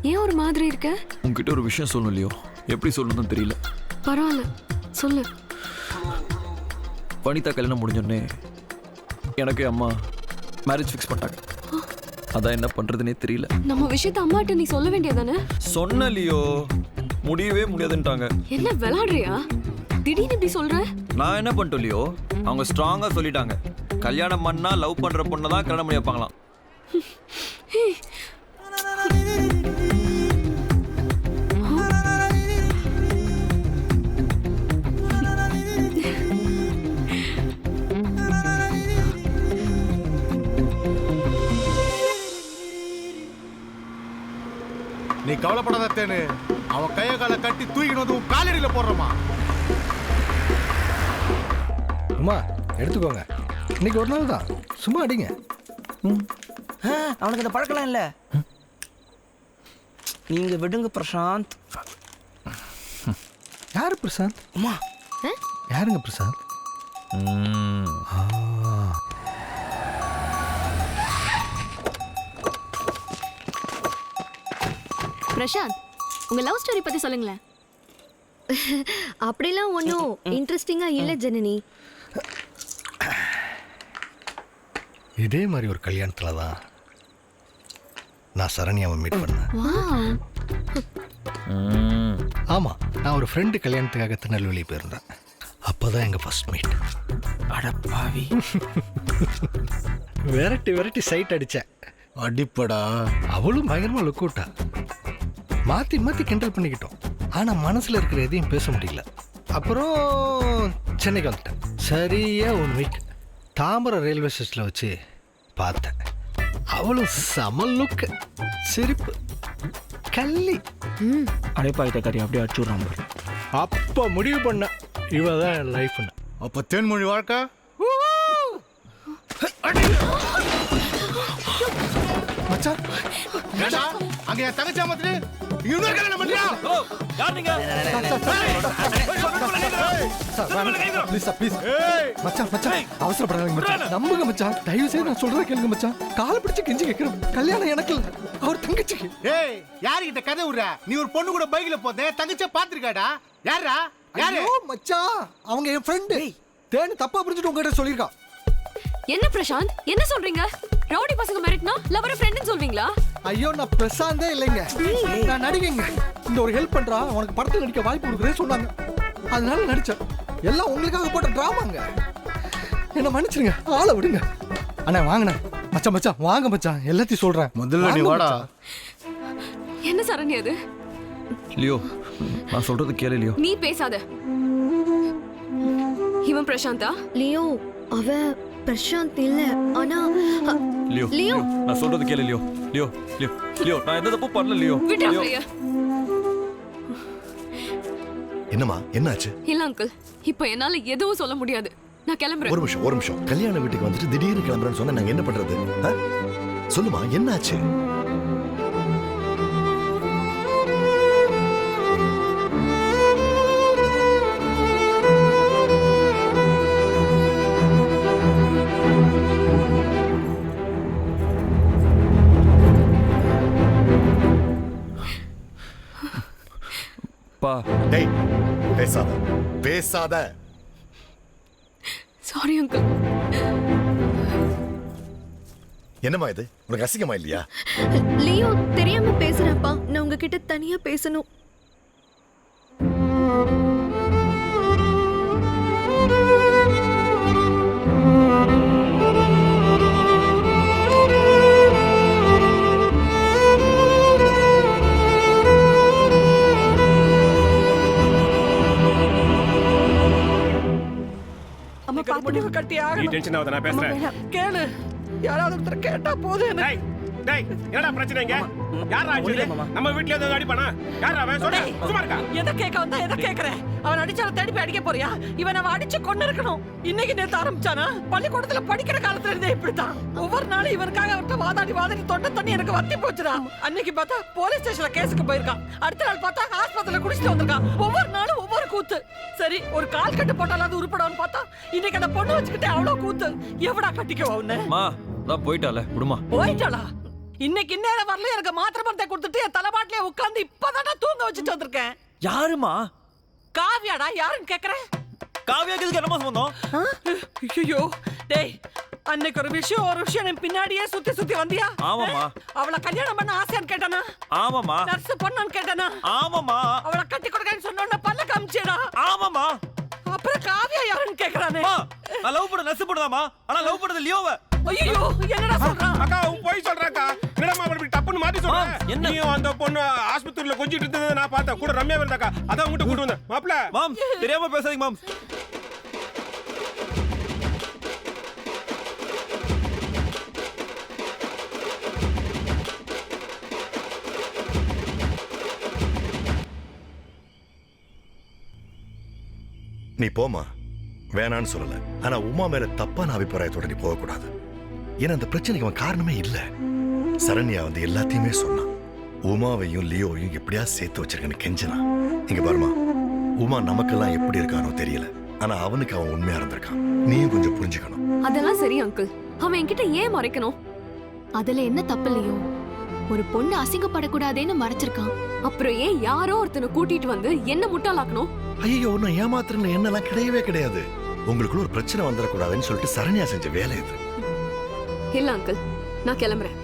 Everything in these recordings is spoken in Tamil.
ஏன் ஒரு மாதிரி இருக்க? உங்ககிட்ட ஒரு விஷயம் சொல்லணும் இல்லையோ, எப்படி சொல்லணும்னு தெரியல. பரவாயில்ல, சொல்லு. வனிதா கல்யாணம் முடிஞ்சோடனே எனக்கு அம்மா மேரேஜ் ஃபிக்ஸ் பண்ணிட்டாங்க. அதான் என்ன பண்றதுன்னே தெரியல. நம்ம விஷயத்த அம்மாட்ட நீ சொல்ல வேண்டியதானே? சொன்ன லியோ, முடியவே முடியாதுன்ட்டாங்க. என்ன விளையாடுறியா? திடீர்னு இப்படி சொல்ற? நான் என்ன பண்ணிட்டோம் லியோ, அவங்க ஸ்ட்ராங்கா சொல்லிட்டாங்க, கல்யாணம் பண்ணா லவ் பண்ற பொண்ணை தான் கல்யாணம் பண்ணி வைப்பாங்களாம். நீ கவலைப்படாத தேனு, அவன் கைய காலை கட்டி தூக்கிட்டு வந்து உன் காலடியில போடுறமா. அம்மா எடுத்துக்கோங்க, இன்னைக்கு ஒரு நாள் தான், சும்மா அடிங்க. அவனுக்கு இந்த பழக்கலாம் இல்ல. நீங்க விடுங்க பிரசாந்த். யாரு பிரசாந்த்? அம்மா யாருங்க பிரசாந்த்? பிரசாந்த், உங்க லவ் ஸ்டோரி பத்தி சொல்லுங்களேன். அப்படிலாம் ஒன்றும் இன்ட்ரெஸ்டிங்கா இல்லை ஜனனி. இதே மாதிரி ஒரு கல்யாணத்துல தான் நான் சரண்யாவை மீட் பண்ணேன். ஆமா, நான் ஒரு ஃப்ரெண்டு கல்யாணத்துக்காக திருநெல்வேலி போயிருந்தேன். அப்பதான் எங்க ஃபர்ஸ்ட் மீட். அடப்பாவி. விரட்டி சைட் அடிச்சேன். அடிப்படா. அவளும் பயங்கரமா லுக் அவுட்டா. மாத்தி கிண்டல் பண்ணிக்கிட்டோம். ஆனா மனசுல இருக்கிற எதையும் பேச முடியல. அப்புறம் சென்னைக்கு வந்துட்டேன். சரியா 1 வீக் தாம்பரம் ரயில்வே ஸ்டேஷன்ல வச்சு பார்த்தேன். அவளும் செம லுக், சிரிப்பு, கள்ளி. அடைப்பாயிட்ட கறி அப்படியே அடிச்சுடுறான் பாரு. அப்ப முடிவு பண்ண இவதான் என் லைஃப்னு. அப்ப தேன்மொழி வாழ்க்கை மச்சான், ஏண்டா அங்க என் தங்கச்சி அம்மத்து இன்னொரு கல்யாணம் பண்றியா? யார் நீங்க? அவசரப்படாதீங்க மச்சான், நம்புங்க மச்சான், தயவு செய்து நான் சொல்றத கேளுங்க மச்சான். காலை பிடிச்சு கெஞ்சி கேட்கிறேன், கல்யாணம் எனக்கு இல்ல, அவர் தங்கச்சிக்கு. ஏய், யாருகிட்ட கதை விடுற? நீ ஒரு பொண்ணு கூட பைக்ல போதே தங்கச்சிய பாத்துருக்காடா? யாரா? யாரு? ஐயோ மச்சான், அவங்க என் ஃப்ரெண்ட். தேனு தப்பா புரிஞ்சுட்டு உங்ககிட்ட சொல்லிருக்கான். என்ன பிரசாந்த், என்ன சொல்றீங்க? ரவுடி பசங்க மிரட்டினா லவர் ஃப்ரெண்ட்னு சொல்வீங்களா? ஐயோ, நான் பிரசாந்தே இல்லைங்க, நான் நடிகைங்க. இந்த ஒரு ஹெல்ப் பண்றா, உனக்கு படத்துல நடிக்க வாய்ப்பு கொடுக்குறேன்னு சொன்னாங்க, அதனால நடிச்சேன். எல்லாம் உங்களுக்காக போட்ட டிராமாங்க, என்ன மன்னிச்சிருங்க, ஆளை விடுங்க. அண்ணா வாங்கண்ணா. மச்சான் வாங்க மச்சான், எல்லாத்தையும் சொல்றேன். முதல்ல நீ வாடா. என்ன சரண்யா அது? லியோ, நான் சொல்றது கேளு லியோ. நீ பேசாத. இவன் பிரசாந்தா? லியோ, அவ பிரசாந்த் இல்ல. ஆனா லியோ, லியோ, நான் சொல்றது கேளு லியோ. லியோ லியோ லியோ, நான் எந்த தப்பு பண்ணல லியோ. விட்றா லியோ. பையா. என்னம்மா, என்னாச்சு? இல்ல அங்கிள், இப்போ என்னால எதுவும் சொல்ல முடியாது. நான் கிளம்புறேன். ஒரு நிமிஷம். கல்யாண வீட்டுக்கு வந்துட்டு திடீர்னு கிளம்புறேன்னு சொன்னா நாங்க என்ன பண்றது? சொல்லுமா, என்னாச்சு? பா, டேய், பேசாத. Sorry uncle. என்னம்மா இது, உனக்கு அசிங்கமா இல்லையா? லியோ, தெரியாம பேசுறப்பா, நான் உங்ககிட்ட தனியா பேசணும். முடிவு கட்டியா? நீ டென்ஷன் ஆகாத, நான் பேசுறேன். கேளு, யாராவது ஒருத்தர் கேட்டா போதும். டேய் டேய், என்னடா பிரச்சனைங்க? யாரா ஆச்சு? நம்ம வீட்ல ஏதோ அடிப்பானா? யாரா அவன்? சொல்ல சும்மா இருக்கா? எதை கேட்க வந்தா எதை கேக்குறேன்? அவன் அடிச்சால தேடி போய் அடிக்க போறியா? இவன் அவன் அடிச்சு கொண்டு இருக்கணும். இன்னைக்கு நேத்து ஆரம்பிச்சானா? பள்ளிக்கூடத்துல படிக்கிற காலத்துல இருந்தே இப்படித்தான். ஒவ்வொரு நாளும் இவனுக்காக அவர்கிட்ட வாதாடி தொட்ட தண்ணி எனக்கு வத்தி போச்சுடா. அன்னைக்கு பார்த்தா போலீஸ் ஸ்டேஷன்ல கேஸுக்கு போயிருக்கான். அடுத்த நாள் பார்த்தா ஆஸ்பத்திரியில குடிச்சிட்டு வந்திருக்கான். ஒவ்வொரு நாளும் ஒவ்வொரு கூத்து. சரி, ஒரு கால் கட்டு போட்டாலாவது உருப்படான்னு பார்த்தா இன்னைக்கு அந்த பொண்ணு வச்சுக்கிட்டே அவ்வளவு கூத்து. எவடா கட்டிக்கவா உன்னை? மா, நான் போயிட்டால, விடுமா. போயிட்டாளா? இன்னைக்கு இந்நேரம் வரல எனக்கு மாத்திரை மருந்தை கொடுத்துட்டு என் தலைமாட்டிலே வச்சுட்டு வந்திருக்கேன். யாருமா? காவியாடா, யாருன்னு கேக்குறேன். காவியாக்கு இதுக்கு என்னமா சம்பந்தம்? ஐயோ டேய், அன்னைக்கு ஒரு விஷயம் என் பின்னாடியே சுத்தி சுத்தி வந்தியா? ஆமாமா. அவளை கல்யாணம் பண்ண ஆசையான்னு கேட்டானா? ஆமாமா. நர்ஸ் பொண்ணான்னு கேட்டானா? ஆமாமா. அவளை கட்டி கொடுக்கன்னு சொன்னோன்னா பல்ல காமிச்சேடா. ஆமாமா. அப்புறம் காவியா யாருன்னு கேக்குறானே. நான் லவ் பண்ண நர்ஸ் பண்ணதாமா, ஆனா லவ் பண்ணது லியோவ. ஐயோ என்னடா சொல்றான்? அக்கா உன் போய் சொல்றாக்கா. என்னடா அப்படி டப்புன்னு மாத்தி சொல்ற? என்ன? நீ அந்த பொண்ணு ஆஸ்பத்திரியில கொஞ்சிட்டு இருந்தது நான் பார்த்தேன். கூட ரம்யா வந்தாக்கா. அதான் உன்கிட்ட கூட்டி வந்தேன். மாப்ள. மாம், தெரியாம பேசாதீங்க மாம். நீ போமா, வேணான்னு சொல்லல. ஆனா உமா மேல தப்பான அபிப்பிராயத்தோட நீ போகக்கூடாது. ஏன்னா அந்த பிரச்சனைக்கு அவன் காரணமே இல்ல. சரண்யா வந்து எல்லாத்தையுமே சொன்னான். உமாவையும் லியோவையும் எப்படியா சேர்த்து வச்சிருக்கேன்னு கெஞ்சினா. இங்க பாருமா, உமா நமக்கெல்லாம் எப்படி இருக்கானோ தெரியல, ஆனா அவனுக்கு அவன் உண்மையா இருந்திருக்கான். நீயும் கொஞ்சம் புரிஞ்சுக்கணும். அதெல்லாம் சரி அங்கிள், அவன் என்கிட்ட ஏன் மறைக்கணும்? அதுல என்ன தப்பு இல்லையோ? ஒரு பொண்ணு அசிங்கப்படக்கூடாதேன்னு மறைச்சிருக்கான். அப்புறம் ஏன் யாரோ ஒருத்தனை கூட்டிட்டு வந்து என்ன முட்டாளாக்கணும்? ஐயோ, ஒன்னும் ஏமாத்துறன்னு என்னெல்லாம் கிடையவே கிடையாது. உங்களுக்குள்ள ஒரு பிரச்சனை வந்துடக்கூடாதுன்னு சொல்லிட்டு சரண்யா செஞ்ச வேலை இது. இல்ல அங்கிள், நான் கிளம்புறேன்.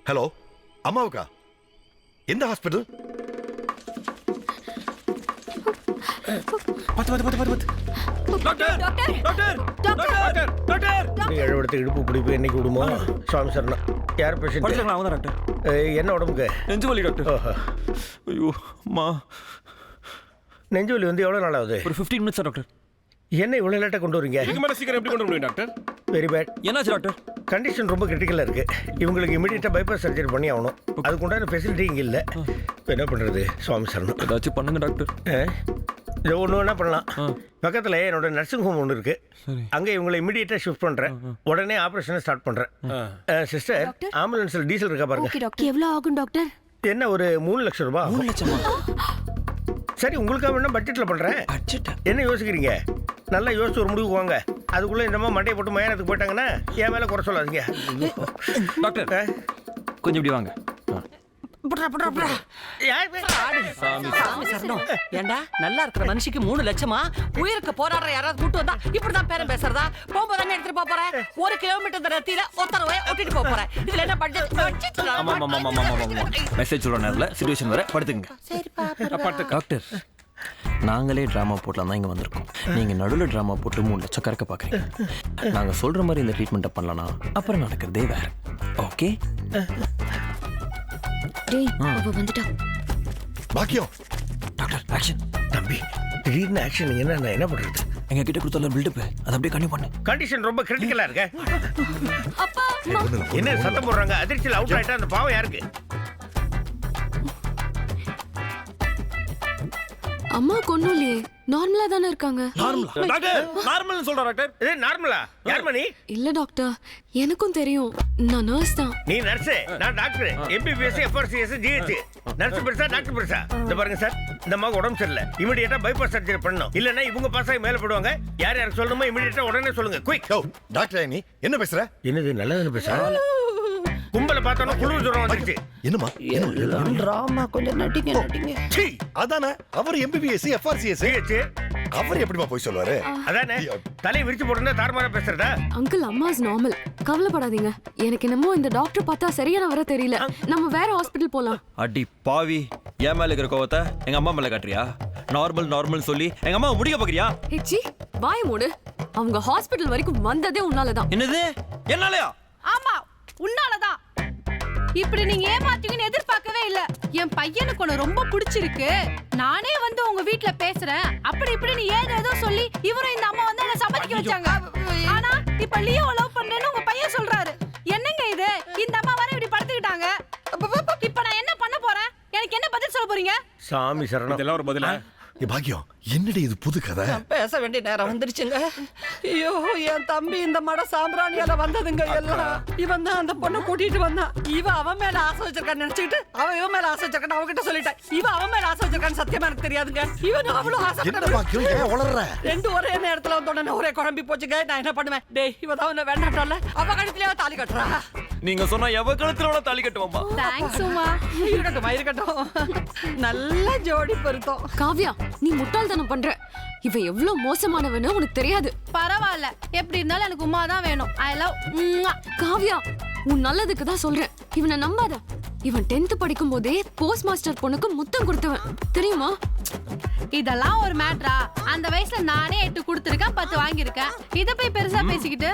ஹலோ, அம்மாவுக்கா? எந்த hospital? Doctor doctor doctor doctor. எழுபடுத்து இடுப்பு பிடிப்பு என்னைக்கு விடுமோ? சுவாமி சரணா. யார் பேஷண்ட்? படிச்சாங்களா? அவன் தான் டாக்டர். என்ன உடம்புக்கு? நெஞ்சு வலி டாக்டர். ஐயோ அம்மா. நெஞ்சு வலி வந்து எவ்வளோ நாள் ஆகுது? ஒரு 15 மினிட்ஸ் டாக்டர். என்ன இவ்வளோ லேட்டாக கொண்டு வரீங்க? இதுக்கு மேல சீக்கிரம் எப்படி கொண்டு முடியும் டாக்டர்? Very bad. என்னாச்சு டாக்டர்? கண்டிஷன் ரொம்ப கிரிட்டிக்கலாக இருக்கு. இவங்களுக்கு இமீடியட்டாக பைபாஸ் சர்ஜரி பண்ணி ஆகணும். அதுக்கு உண்டான ஃபெசிலிட்டி இங்கே இல்லை. என்ன பண்ணுறது சுவாமி சரணம்? ஏதாச்சும் பண்ணுங்க டாக்டர். இது ஒன்று வேணா பண்ணலாம். பக்கத்தில் என்னோட நர்சிங் ஹோம் ஒன்று இருக்கு. அங்கே இவங்களை இமீடியட்டாக ஷிஃப்ட் பண்ணுறேன். உடனே ஆப்ரேஷனை ஸ்டார்ட் பண்ணுறேன். சிஸ்டர், ஆம்புலன்ஸில் டீசல் இருக்கா பாருங்க. எவ்வளவு ஆகும் டாக்டர்? என்ன ஒரு 3 லட்சம் ரூபாய்? 3 லட்சமா? சரி, உங்களுக்காக வேணா பட்ஜெட்டில் பண்ணுறேன். என்ன யோசிக்கிறீங்க? நல்லா யோசிச்சு ஒரு முடிவுக்கு வாங்க. அதுக்குள்ளே இந்த மாதிரி மண்டையை போட்டு மயானத்துக்கு போயிட்டாங்கன்னா என் மேலே குறை சொல்லாதீங்க. டாக்டர் கொஞ்சம் இப்படி வாங்க. ஏண்டா நல்லா இருக்கிற மனுஷிக்கு 3 லட்சமா? உயிருக்கு போராடுற யாராவது கூட்டு வந்தா இப்படிதான் பேரம் பேசுறதா? போகும்போது எடுத்துட்டு போக போறேன். 1 கிலோமீட்டர் தூரத்தில ஒருத்தரவே ஒட்டிட்டு போக போறேன். இதுல என்ன பட்ஜெட்? மெசேஜ் சொல்ற நேரத்துல சிச்சுவேஷன் வர படுத்துங்க. டாக்டர், நாங்களே டிராமா போடலாம் தான் இங்க வந்திருக்கோம். நீங்க நடுவில் டிராமா போட்டு 3 லட்சம் கறக்க பாக்குறீங்க. நாங்க சொல்ற மாதிரி இந்த ட்ரீட்மெண்ட்டை பண்ணலாம், அப்புறம் நடக்கிறதே வேற. ஓகே? டேய், அவ வந்துட்டா. பாக்கியம். Doctor action. தம்பி, திடீர்னு ஆக்ஷன் என்ன? நான் என்ன பண்றது? எங்க கிட்ட கொடுத்தால பில்டப் அதை அப்படியே கண்டினியூ பண்ணு. கண்டிஷன் ரொம்ப கிரிட்டிக்கலா இருக்கு. அப்பா, என்ன சத்தம் போடுறாங்க? அதிர்ச்சியில் அவுட் ஆயிட்டா அந்த பாவம் யாருக்கு? அம்மா கொன்னும் இல்லையே, நார்மலா தானே இருக்காங்க. டாக்டர் நார்மல்னு சொல்ற டாக்டர். இது நார்மலா? யார் மணி? இல்ல டாக்டர், எனக்கும் தெரியும், நான் நர்ஸ் தான். நீ நர்ஸ், நான் doctor. MBBS, FRCS, GH. Nurse பெருசா, டாக்டர் பெருசா? இந்த பாருங்க சார், இந்த அம்மாவுக்கு உடம்பு சரியில்லை. இமிடியேட்டா பைபாஸ் சர்ஜரி பண்ணணும். இல்லன்னா இவங்க பாஸ் ஆகி மேல போடுவாங்க. யார் யாருக்கு சொல்லணுமோ இமிடியேட்டா உடனே சொல்லுங்க. குயிக். டாக்டர், நீ என்ன பேசுற? என்னது நல்லதுன்னு பேச? கும்பல பார்த்தோன்னா குளிர் ஜுரம் வந்துருச்சு. என்னமா? டிராமா கொஞ்சம் நடிங்க. சீ, அதானே அவர் MBBS, FRCS. GH. அவர் எப்படிமா போய் சொல்லுவாரு? அதானே தலையை விரிச்சு போட்டுருந்தா தாறுமாறா பேசுறதா? அங்கிள், அம்மா இஸ் நார்மல், கவலைப்படாதீங்க. எனக்கு என்னமோ இந்த டாக்டர் பார்த்தா சரியான வர தெரியல. நம்ம வேற ஹாஸ்பிடல் போலாம். அடி பாவி, என் மேல இருக்கிற கோவத்தை எங்க அம்மா மேல காட்டுறியா? நார்மல் சொல்லி எங்க அம்மா முடிக்க பாக்குறியா? ஹெச்சி, வாய மூடு. அவங்க ஹாஸ்பிடல் வரைக்கும் வந்ததே உன்னாலதான். என்னது? என்னாலயா? ஆமா, உன்னாலதான். இப்படி நீங்க ஏமாத்தீங்கன்னு எதிர்பார்க்கவே இல்ல. என் பையனுக்கு ஒண்ணு ரொம்ப பிடிச்சிருக்கு, நானே வந்து உங்க வீட்ல பேசுறேன் அப்படி இப்படி நீ ஏதோ சொல்லி இவரும் இந்த அம்மா வந்து என்ன சம்மதிக்க வச்சாங்க. ஆனா இப்ப லியோ லவ் பண்றேன்னு உங்க பையன் சொல்றாரு. என்னங்க இது? இந்த அம்மா வர இப்படி படுத்துக்கிட்டாங்க. இப்ப நான் என்ன பண்ண போறேன்? எனக்கு என்ன பதில் சொல்ல போறீங்க? சாமி சரணம். இதெல்லாம் ஒரு பதிலா? பாக்கியம், என்னடி இது புது கதை? பேச வேண்டிய நேரம் வந்துருச்சுங்க. ஐயோ, என் தம்பி இந்த மட சாம்பிராணியால வந்ததுங்க எல்லாம். இவன் தான் அந்த பொண்ணை கூட்டிட்டு வந்தான். இவ அவன் மேல ஆசை வச்சிருக்கான்னு நினைச்சுக்கிட்டு அவன் இவன் மேல ஆசை வச்சிருக்கான்னு அவகிட்ட சொல்லிட்டேன். இவ அவன் மேல ஆசை வச்சிருக்கான்னு சத்தியமா எனக்கு தெரியாதுங்க. இவன் அவ்வளவு ஆசை. என்ன பாக்கியம், ஏன் உளறற? ரெண்டு ஒரே நேரத்துல வந்தோடனே ஒரே குழம்பி போச்சுங்க. நான் என்ன பண்ணுவேன்? டேய், இவ தான் உன்னை வேண்டாட்டோம்ல, அவ கழுத்துலயே தாலி கட்டுறா. நீங்க சொன்னா எவ கழுத்துல வேணா தாலி கட்டுவாமா. தேங்க்ஸ் உமா. இருக்கட்டும் நல்ல ஜோடி பொருத்தம். காவ்யா, நீ முட்டாள்தனம் பண்ற. இவன் எவ்வளவு மோசமானவன்னு உனக்கு தெரியாது. பரவாயில்ல, எப்படி இருந்தாலும் எனக்கு உமா தான் வேணும். I love. காவ்யா, உன் நல்லதுக்கு தான் சொல்றேன். இவனை நம்பாத. இவன் 10th படிக்கும் போதே போஸ்ட் மாஸ்டர் பொண்ணுக்கு முத்தம் கொடுத்தவன் தெரியுமா? இதெல்லாம் ஒரு மேட்ரா? அந்த வயசுல நானே 8 கொடுத்துருக்கேன், 10 வாங்கியிருக்கேன். இத போய் பெருசா பேசிக்கிட்டு.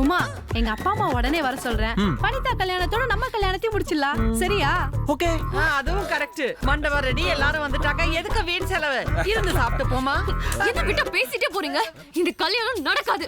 உமா, எங்க அப்பா அம்மா உடனே வர சொல்றேன். வனிதா கல்யாணத்தோட நம்ம கல்யாணத்தையும் முடிச்சிடலாம். சரியா? ஓகே. அதுவும் கரெக்ட். மண்டபம் ரெடி, எல்லாரும் வந்துட்டாங்க. எதுக்கு வீண் செலவு? இருந்து சாப்பிட்டு போமா. என்ன விட்டா பேசிட்டே போறீங்க? இந்த கல்யாணம் நடக்காது.